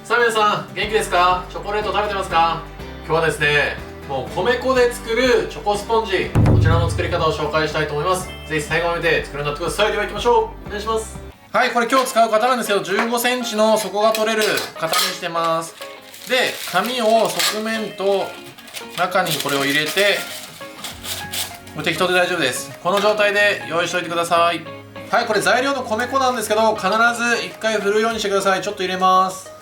さあ皆さん元気ですか？チョコレート食べてますか？今日はですね、もう米粉で作るチョコスポンジ、こちらの作り方を紹介したいと思います。ぜひ最後まで作るようになってください。では行きましょう。お願いします。はい、これ今日使う型なんですけど、15センチの底が取れる型にしてます。で、紙を側面と中にこれを入れて、適当で大丈夫です。この状態で用意しておいてください。はい、これ材料の米粉なんですけど、必ず1回振るようにしてください。ちょっと入れます。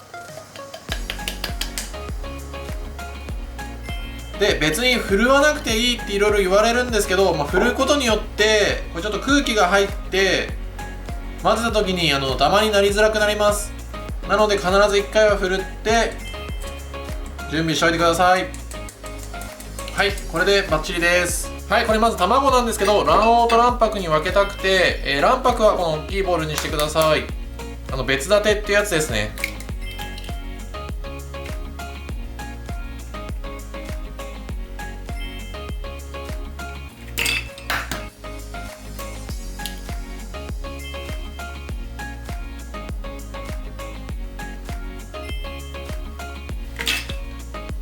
で、別に振るわなくていいっていろいろ言われるんですけど、振ることによってこれちょっと空気が入って混ぜた時にダマになりづらくなります。なので必ず1回は振るって準備しておいてください。はい、これでバッチリです。はい、これまず卵なんですけど、卵黄と卵白に分けたくて、卵白はこの大きいボウルにしてください。別立てってやつですね。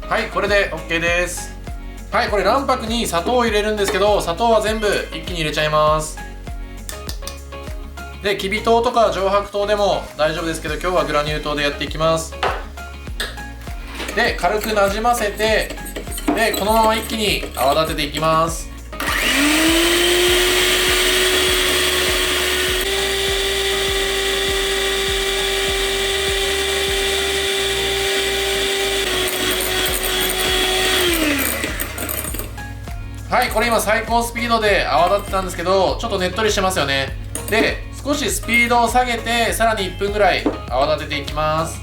はい、これで OK です。はい、これ卵白に砂糖を入れるんですけど、砂糖は全部一気に入れちゃいます。で、きび糖とか上白糖でも大丈夫ですけど、今日はグラニュー糖でやっていきます。で、軽くなじませて、で、このまま一気に泡立てていきます。はい、これ今最高スピードで泡立ってたんですけど、ちょっとねっとりしてますよね。で、少しスピードを下げてさらに1分ぐらい泡立てていきます。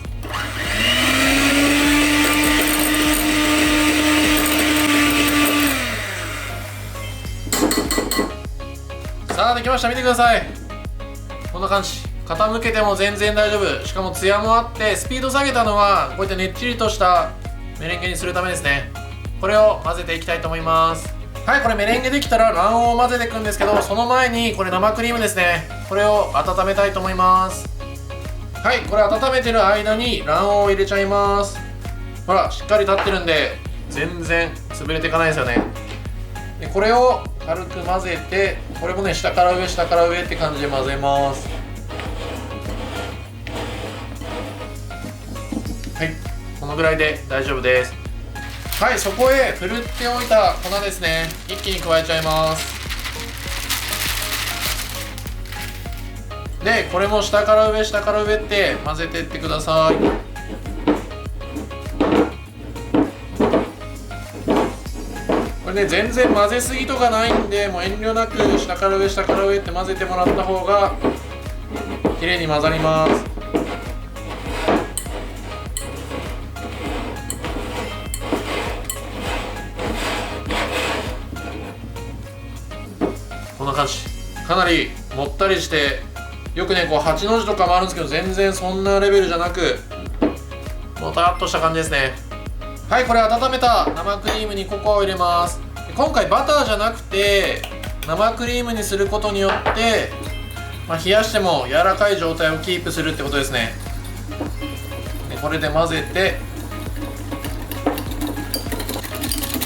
さあ、できました。見てください。こんな感じ。傾けても全然大丈夫。しかもツヤもあって、スピード下げたのはこういったねっちりとしたメレンゲにするためですね。これを混ぜていきたいと思います。はい、これメレンゲできたら卵黄を混ぜていくんですけど、その前にこれ生クリームですね。これを温めたいと思います。はい、これ温めてる間に卵黄を入れちゃいます。ほら、しっかり立ってるんで全然潰れていかないですよね。で、これを軽く混ぜて、これもね、下から上下から上って感じで混ぜます。はい、このぐらいで大丈夫です。はい、そこへふるっておいた粉ですね、一気に加えちゃいます。で、これも下から上下から上って混ぜていってください。これね、全然混ぜすぎとかないんで、もう遠慮なく下から上下から上って混ぜてもらった方が綺麗に混ざります。こんな感じ。かなりもったりして、よくねこう8の字とかもあるんですけど、全然そんなレベルじゃなくもたっとした感じですね。はい、これ温めた生クリームにココアを入れます。今回バターじゃなくて生クリームにすることによって、冷やしても柔らかい状態をキープするってことですね。で、これで混ぜて、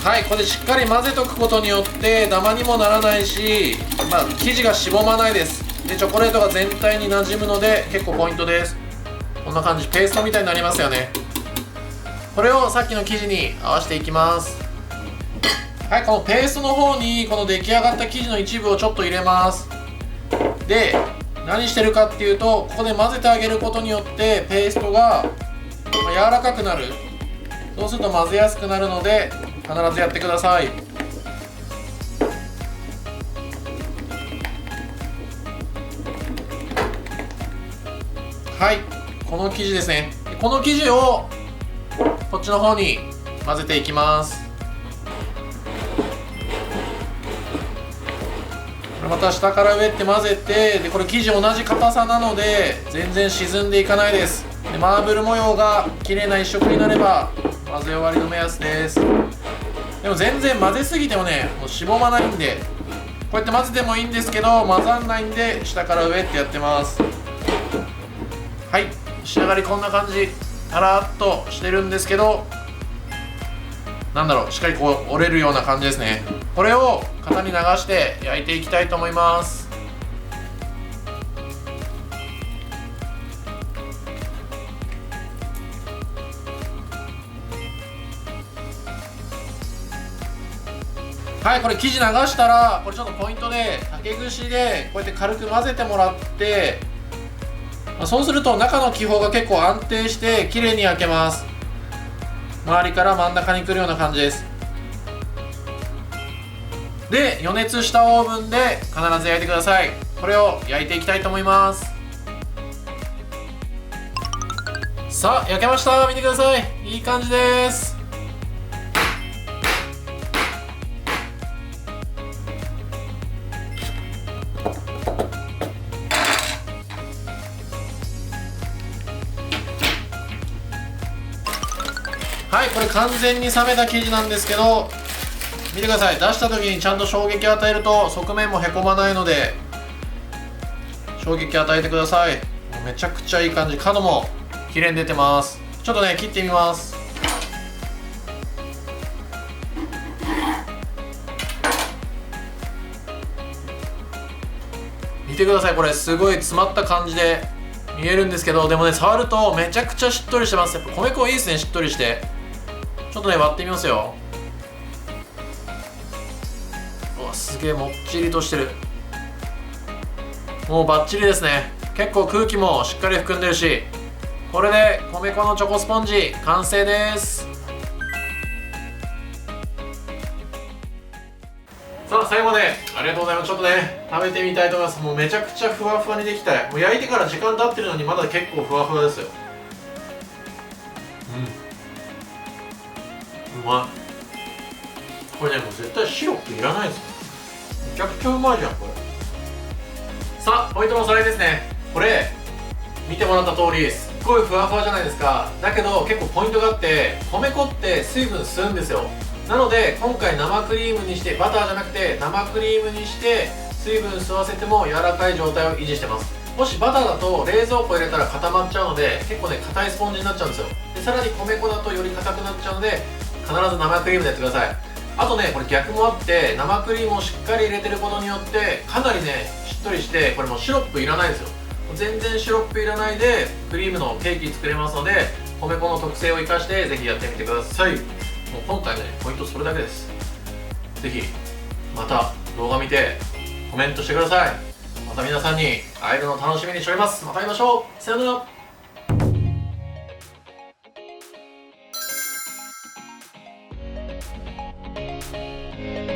はい、これでしっかり混ぜとくことによってダマにもならないし、生地がしぼまないです。で、チョコレートが全体になじむので結構ポイントです。こんな感じ、ペーストみたいになりますよね。これをさっきの生地に合わせていきます。はい、このペーストの方にこの出来上がった生地の一部をちょっと入れます。で、何してるかっていうと、ここで混ぜてあげることによってペーストが柔らかくなる。そうすると混ぜやすくなるので必ずやってください。はい、この生地ですね。この生地をこっちの方に混ぜていきます。これまた下から上って混ぜて、でこれ生地同じ硬さなので全然沈んでいかないです。で、マーブル模様が綺麗な一色になれば混ぜ終わりの目安です。でも全然混ぜすぎてもね、もうしぼまないんで、こうやって混ぜてもいいんですけど、混ざんないんで下から上ってやってます。はい、仕上がりこんな感じ。パラッとしてるんですけど、なんだろう、しっかりこう折れるような感じですね。これを型に流して焼いていきたいと思います。はい、これ生地流したら、これちょっとポイントで竹串でこうやって軽く混ぜてもらって、そうすると中の気泡が結構安定して綺麗に焼けます。周りから真ん中に来るような感じです。で、予熱したオーブンで必ず焼いてください。これを焼いていきたいと思います。さあ、焼けました。見てください。いい感じです。はい、これ完全に冷めた生地なんですけど、見てください。出した時にちゃんと衝撃を与えると側面もへこまないので、衝撃与えてください。もうめちゃくちゃいい感じ。角も綺麗に出てます。ちょっとね、切ってみます。見てください。これすごい詰まった感じで見えるんですけど、でもね、触るとめちゃくちゃしっとりしてます。やっぱ米粉いいですね、しっとりして。ちょっとね、割ってみますよ。うわ、すげえもっちりとしてる。もうバッチリですね。結構空気もしっかり含んでるし、これで米粉のチョコスポンジ完成です。さあ、最後までありがとうございます。ちょっとね、食べてみたいと思います。もうめちゃくちゃふわふわにできた。もう焼いてから時間経ってるのにまだ結構ふわふわですよ。うまい。これね、もう絶対シロップいらないですよ。めちゃくちゃうまいじゃん、これ。さあ、ポイントのおさらいですね。これ見てもらった通りすっごいふわふわじゃないですか。だけど結構ポイントがあって、米粉って水分吸うんですよ。なので今回生クリームにして、バターじゃなくて生クリームにして水分吸わせても柔らかい状態を維持してます。もしバターだと冷蔵庫入れたら固まっちゃうので、結構ね硬いスポンジになっちゃうんですよ。でさらに米粉だとより硬くなっちゃうので、必ず生クリームでやってください。あとね、これ逆もあって、生クリームをしっかり入れてることによってかなりねしっとりして、これもうシロップいらないですよ。全然シロップいらないでクリームのケーキ作れますので、米粉の特性を生かしてぜひやってみてください。もう今回ね、ポイントそれだけです。ぜひまた動画見てコメントしてください。また皆さんに会えるのを楽しみにしております。また会いましょう。さよなら。